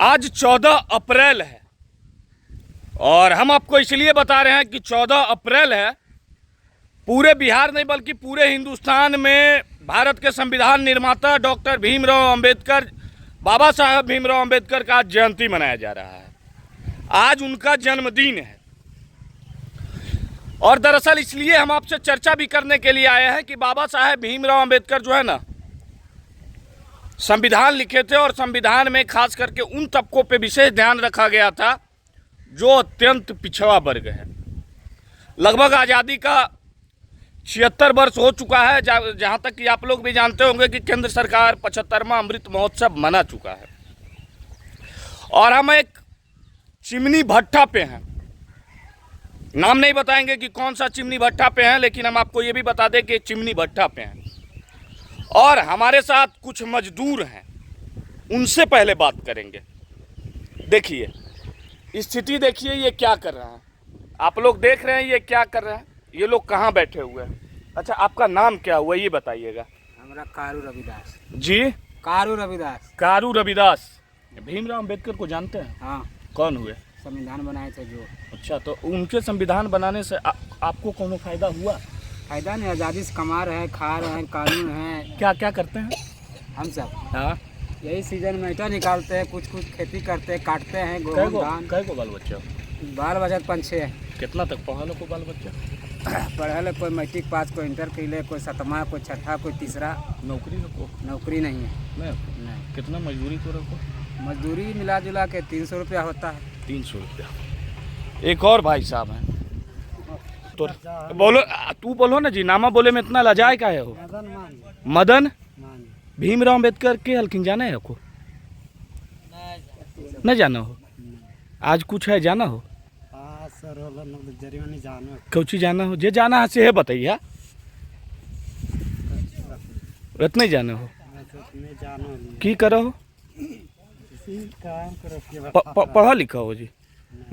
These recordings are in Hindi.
आज 14 अप्रैल है और हम आपको इसलिए बता रहे हैं कि 14 अप्रैल है। पूरे बिहार नहीं बल्कि पूरे हिंदुस्तान में भारत के संविधान निर्माता डॉक्टर भीमराव अंबेडकर, बाबा साहब भीमराव अंबेडकर का आज जयंती मनाया जा रहा है। आज उनका जन्मदिन है और दरअसल इसलिए हम आपसे चर्चा भी करने के लिए आए हैं कि बाबा साहब भीमराव अंबेडकर जो है ना, संविधान लिखे थे और संविधान में खास करके उन तबकों पे विशेष ध्यान रखा गया था जो अत्यंत पिछड़ा वर्ग है। लगभग आज़ादी का 76 वर्ष हो चुका है, जहाँ तक कि आप लोग भी जानते होंगे कि केंद्र सरकार 75वां अमृत महोत्सव मना चुका है और हम एक चिमनी भट्ठा पे हैं। नाम नहीं बताएंगे कि कौन सा चिमनी भट्ठा पे हैं, लेकिन हम आपको ये भी बता दें कि चिमनी भट्ठा पे हैं और हमारे साथ कुछ मजदूर हैं, उनसे पहले बात करेंगे। देखिए स्थिति, देखिए ये क्या कर रहा है। आप लोग देख रहे हैं ये क्या कर रहा है। ये लोग कहाँ बैठे हुए हैं। अच्छा, आपका नाम क्या हुआ ये बताइएगा। हमारा कारू रविदास जी, कारू रविदास। कारू रविदास। भीमराव अंबेडकर को जानते हैं? हाँ, कौन हुए? संविधान बनाए थे जो। अच्छा, तो उनके संविधान बनाने से आपको कोनो फायदा हुआ? फायदा नहीं, आज़ादी से कमा रहे हैं, खा रहे हैं, कानून है। क्या क्या करते हैं हम सब हाँ, यही सीजन में ईटा निकालते हैं, कुछ कुछ खेती करते हैं, काटते हैं गेहूं धान। कै गो बाल बच्चा? बाल बच्चा 5-6 है। कितना तक पढ़ा लो को बाल बच्चा? पढ़े कोई मैट्रिक पास, कोई इंटर कैले, कोई 7वां, कोई 6ठा, कोई 3रा। नौकरी को नौकरी नहीं है। नहीं। कितना मजदूरी तो रखो? मजदूरी मिला जुला के 300 रुपया होता है। 300 रुपया। एक और भाई साहब हैं, तो बोलो, तू बोलो ना जी। नामा बोले में इतना लजाए का है हो? मदन भीमराव अम्बेडकर के हल्किन जाना है को? न जाना हो? आज कुछ है जाना हो? कौची जाना हो? जे जाना है से है बताइए। इतना जाना हो की करो हो? पढ़ा लिखा हो जी?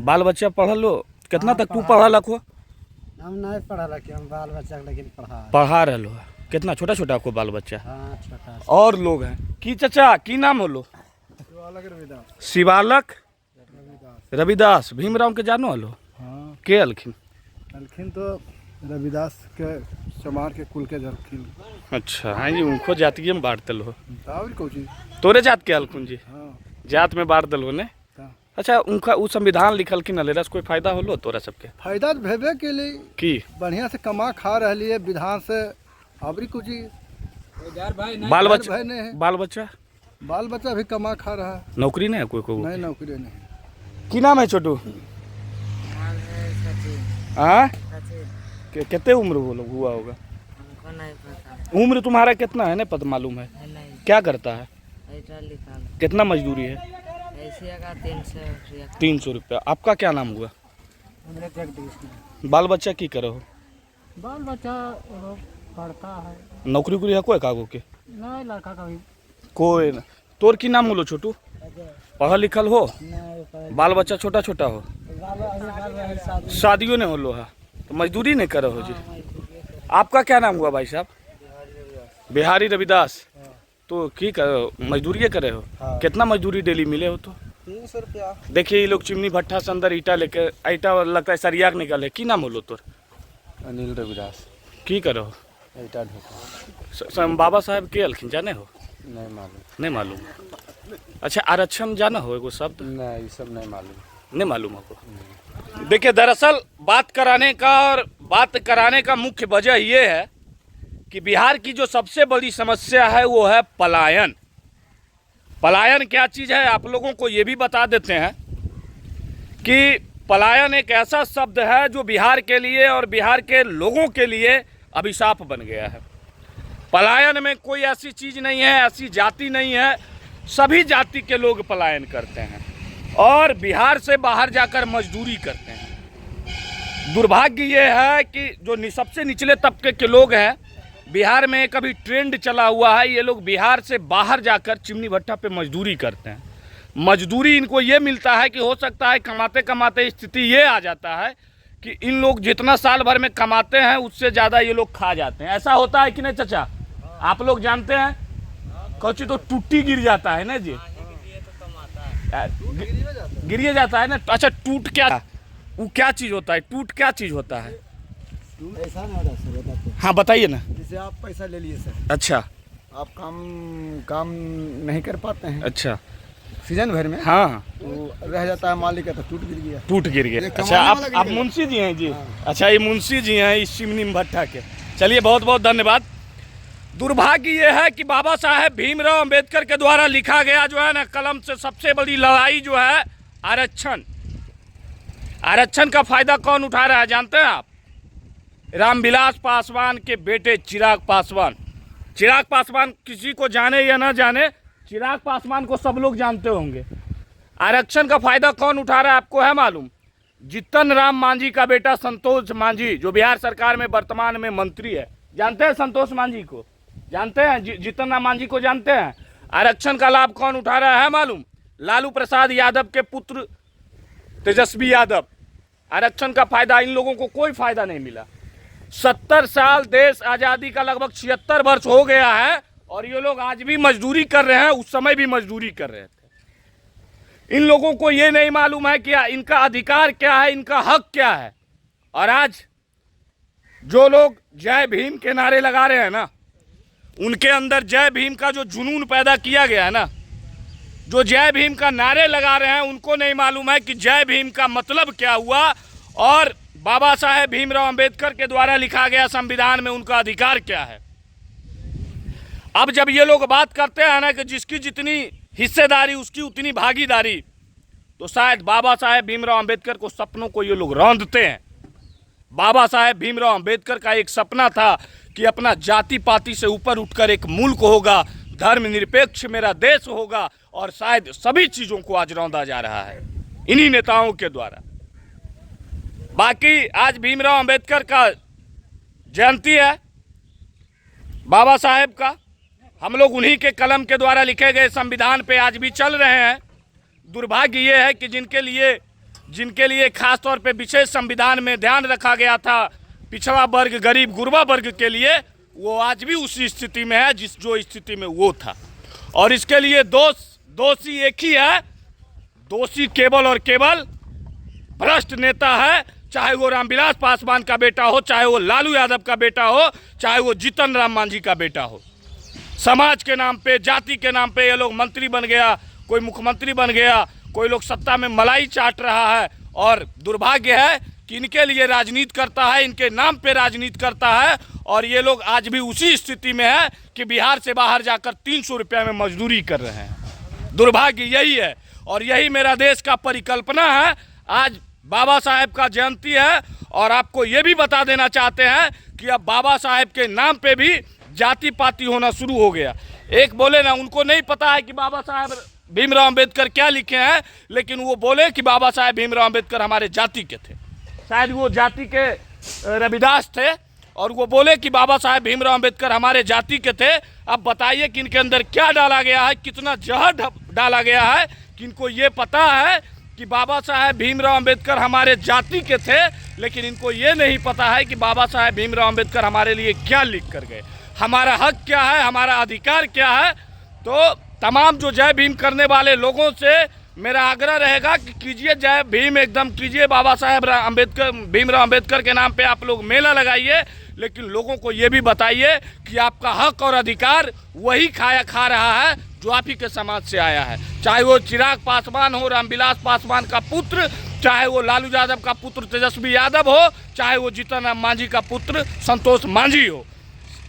बाल बच्चा पढ़ लो? कितना तक तू पढ़ा लखो? हम नहीं पढ़ा लखे, हम बाल बच्चा लेकिन पढ़ा रहे हो। कितना छोटा छोटा को बाल बच्चा? हाँ, छोटा। और लोग हैं की चाचा की नाम हो लो? शिवालक रविदास। भीमराव के जानो हलो? हाँ। के अलखिन? अलखिन तो रविदास के चमार के कुल के जरखिन। अच्छा, हाँ जी, उनको जातीय में बांट दल हो? कोची तोरे जात के अलखुन जी? हाँ। जात में बांट दल हो ने? अच्छा, उनका वो संविधान लिखल कि न ले कोई फायदा होलो तोरा सबके? फायदा भेबे के लिए की बढ़िया से कमा खा रही है विधान से। अबरी कुछ बाल बच्चा? बाल बच्चा भी कमा खा रहा है। नौकरी नहीं है कोई को? नहीं, नौकरी नहीं। की नाम है छोटू? हाँ, कितने उम्र हुआ होगा? उम्र तुम्हारा कितना है? नहीं पता मालूम है? क्या करता है? कितना मजदूरी है? 300 रुपया। आपका क्या नाम हुआ? बाल बच्चा की करो? बाल बच्चा पढ़ता है। नौकरी कुरी है कोई कागो के? नहीं, लड़का का भी कोई न। तोर की नाम होलो छोटू? पढ़ा लिखल हो? बाल बच्चा छोटा छोटा हो? शादियों ने होलो है तो मजदूरी नहीं करो हो जी? आपका क्या नाम हुआ भाई साहब? बिहारी रविदास। तो की करो? मजदूरी करे हो? हाँ। कितना मजदूरी डेली मिले हो? तो 300 रुपया। देखिए ये लोग चिमनी भट्ठा से अंदर ईटा लेके, ईटा लगता है सरिया निकले। की नाम होलो तोर? अनिल रविदास। की करो? ईटा ढोका। बाबा साहब के अलखिन जाने हो? नहीं मालूम। नहीं मालूम। अच्छा, आरक्षण जाना हो एगो शब्द? नहीं, सब नहीं मालूम। नहीं मालूम आपको? देखिए दरअसल बात कराने का मुख्य वजह ये है कि बिहार की जो सबसे बड़ी समस्या है वो है पलायन। पलायन क्या चीज़ है आप लोगों को ये भी बता देते हैं कि पलायन एक ऐसा शब्द है जो बिहार के लिए और बिहार के लोगों के लिए अभिशाप बन गया है। पलायन में कोई ऐसी चीज़ नहीं है, ऐसी जाति नहीं है। सभी जाति के लोग पलायन करते हैं और बिहार से बाहर जाकर मजदूरी करते हैं। दुर्भाग्य ये है कि जो सबसे निचले तबके के लोग हैं बिहार में, एक अभी ट्रेंड चला हुआ है, ये लोग बिहार से बाहर जाकर चिमनी भट्ठा पे मजदूरी करते हैं। मजदूरी इनको ये मिलता है कि हो सकता है कमाते कमाते स्थिति ये आ जाता है कि इन लोग जितना साल भर में कमाते हैं उससे ज़्यादा ये लोग खा जाते हैं। ऐसा होता है कि नहीं चाचा? आप लोग जानते हैं? कौची तो टूटी गिर जाता है ना जी? गिरिए जाता है ना। अच्छा, टूट क्या, वो क्या चीज़ होता है, टूट क्या चीज़ होता है? ऐसा नहीं होता सर, बताते हैं। हाँ बताइए ना। जैसे आप पैसा ले लिए सर, अच्छा आप काम नहीं कर पाते हैं अच्छा। सीजन भर में, हाँ, तो रह जाता है मालिक का, तो टूट गिर गया। टूट गिर गया। ये अच्छा, कमाने वाला गिर आप गया। मुंशी जी हैं जी? हाँ। अच्छा, ये मुंशी जी हैं इस चिमनी भट्टा के। चलिए, बहुत बहुत धन्यवाद। दुर्भाग्य ये है कि बाबा साहेब भीमराव अंबेडकर के द्वारा लिखा गया जो है ना कलम से सबसे बड़ी लड़ाई जो है आरक्षण। आरक्षण का फायदा कौन उठा रहा है जानते हैं आप? रामविलास पासवान के बेटे चिराग पासवान। चिराग पासवान किसी को जाने या ना जाने, चिराग पासवान को सब लोग जानते होंगे। आरक्षण का फायदा कौन उठा रहा है आपको है मालूम? जीतन राम मांझी का बेटा संतोष मांझी, जो बिहार सरकार में वर्तमान में मंत्री है। जानते हैं संतोष मांझी को? जानते हैं? जीतन राम मांझी को जानते हैं? आरक्षण का लाभ कौन उठा रहा है मालूम? लालू प्रसाद यादव के पुत्र तेजस्वी यादव। आरक्षण का फायदा इन लोगों को कोई फायदा नहीं मिला। 70 साल देश आज़ादी का लगभग 76 वर्ष हो गया है और ये लोग आज भी मजदूरी कर रहे हैं, उस समय भी मजदूरी कर रहे थे। इन लोगों को ये नहीं मालूम है कि इनका अधिकार क्या है, इनका हक क्या है। और आज जो लोग जय भीम के नारे लगा रहे हैं ना, उनके अंदर जय भीम का जो जुनून पैदा किया गया है ना, जो जय भीम का नारे लगा रहे हैं, उनको नहीं मालूम है कि जय भीम का मतलब क्या हुआ और बाबा साहेब भीमराव अंबेडकर के द्वारा लिखा गया संविधान में उनका अधिकार क्या है। अब जब ये लोग बात करते हैं ना कि जिसकी जितनी हिस्सेदारी उसकी उतनी भागीदारी, तो शायद बाबा साहेब भीमराव अंबेडकर को सपनों को ये लोग रौंदते हैं। बाबा साहेब भीमराव अंबेडकर का एक सपना था कि अपना जाति पाति से ऊपर उठकर एक मुल्क होगा, धर्मनिरपेक्ष मेरा देश होगा, और शायद सभी चीज़ों को आज रौंदा जा रहा है इन्हीं नेताओं के द्वारा। बाकी आज भीमराव अंबेडकर का जयंती है, बाबा साहेब का। हम लोग उन्हीं के कलम के द्वारा लिखे गए संविधान पे आज भी चल रहे हैं। दुर्भाग्य ये है कि जिनके लिए खास तौर पे विशेष संविधान में ध्यान रखा गया था पिछड़ा वर्ग, गरीब गुरबा वर्ग के लिए, वो आज भी उसी स्थिति में है जो स्थिति में वो था। और इसके लिए दोषी एक ही है, दोषी केवल और केवल भ्रष्ट नेता है, चाहे वो रामविलास पासवान का बेटा हो, चाहे वो लालू यादव का बेटा हो, चाहे वो जीतन राम मांझी का बेटा हो। समाज के नाम पे, जाति के नाम पे ये लोग मंत्री बन गया, कोई मुख्यमंत्री बन गया, कोई लोग सत्ता में मलाई चाट रहा है। और दुर्भाग्य है कि इनके लिए राजनीति करता है, इनके नाम पे राजनीति करता है, और ये लोग आज भी उसी स्थिति में है कि बिहार से बाहर जाकर 300 रुपये में मजदूरी कर रहे हैं। दुर्भाग्य यही है और यही मेरा देश का परिकल्पना है। आज बाबा साहेब का जयंती है और आपको ये भी बता देना चाहते हैं कि अब बाबा साहेब के नाम पे भी जाति पाति होना शुरू हो गया। एक बोले ना, उनको नहीं पता है कि बाबा साहेब भीमराव अंबेडकर क्या लिखे हैं, लेकिन वो बोले कि बाबा साहेब भीमराव अंबेडकर हमारे जाति के थे। शायद वो जाति के रविदास थे और वो बोले कि बाबा साहेब भीमराव अंबेडकर हमारे जाति के थे। अब बताइए कि इनके अंदर क्या डाला गया है, कितना जहर डाला गया है कि इनको ये पता है कि बाबा साहेब भीमराव अंबेडकर हमारे जाति के थे, लेकिन इनको ये नहीं पता है कि बाबा साहेब भीमराव अंबेडकर हमारे लिए क्या लिख कर गए, हमारा हक क्या है, हमारा अधिकार क्या है। तो तमाम जो जय भीम करने वाले लोगों से मेरा आग्रह रहेगा कि कीजिए जय भीम, एकदम कीजिए। बाबा साहेब भीमराव अंबेडकर के नाम पे आप लोग मेला लगाइए, लेकिन लोगों को ये भी बताइए कि आपका हक और अधिकार वही खा रहा है जो आप ही के समाज से आया है। चाहे वो चिराग पासवान हो, रामविलास पासवान का पुत्र, चाहे वो लालू यादव का पुत्र तेजस्वी यादव हो, चाहे वो जीतन राम मांझी का पुत्र संतोष मांझी हो।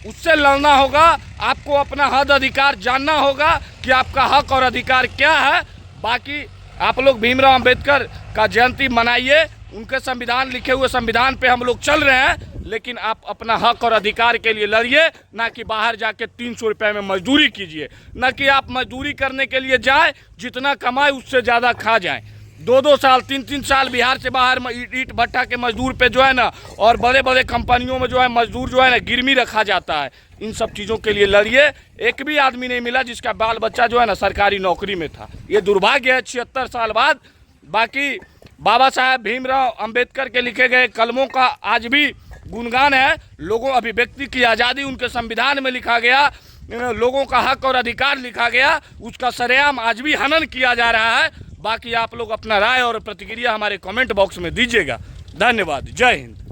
उससे लड़ना होगा, आपको अपना हद अधिकार जानना होगा कि आपका हक और अधिकार क्या है। बाकी आप लोग भीमराव अंबेडकर का जयंती मनाइए, उनके संविधान लिखे हुए संविधान पे हम लोग चल रहे हैं, लेकिन आप अपना हक और अधिकार के लिए लड़िए, ना कि बाहर जाके 300 रुपये में मजदूरी कीजिए। ना कि आप मजदूरी करने के लिए जाएं, जितना कमाए उससे ज़्यादा खा जाएं। 2-2 साल 3-3 साल बिहार से बाहर ईट भट्टा के मजदूर पे जो है ना, और बड़े बड़े कंपनियों में जो है मजदूर जो है ना गिरवी रखा जाता है। इन सब चीज़ों के लिए लड़िए। एक भी आदमी नहीं मिला जिसका बाल बच्चा जो है ना सरकारी नौकरी में था। ये दुर्भाग्य है 76 साल बाद। बाकी बाबा साहेब भीमराव अंबेडकर के लिखे गए कलमों का आज भी गुणगान है। लोगों अभिव्यक्ति की आज़ादी उनके संविधान में लिखा गया, लोगों का हक और अधिकार लिखा गया, उसका सरेआम आज भी हनन किया जा रहा है। बाकी आप लोग अपना राय और प्रतिक्रिया हमारे कमेंट बॉक्स में दीजिएगा। धन्यवाद। जय हिंद।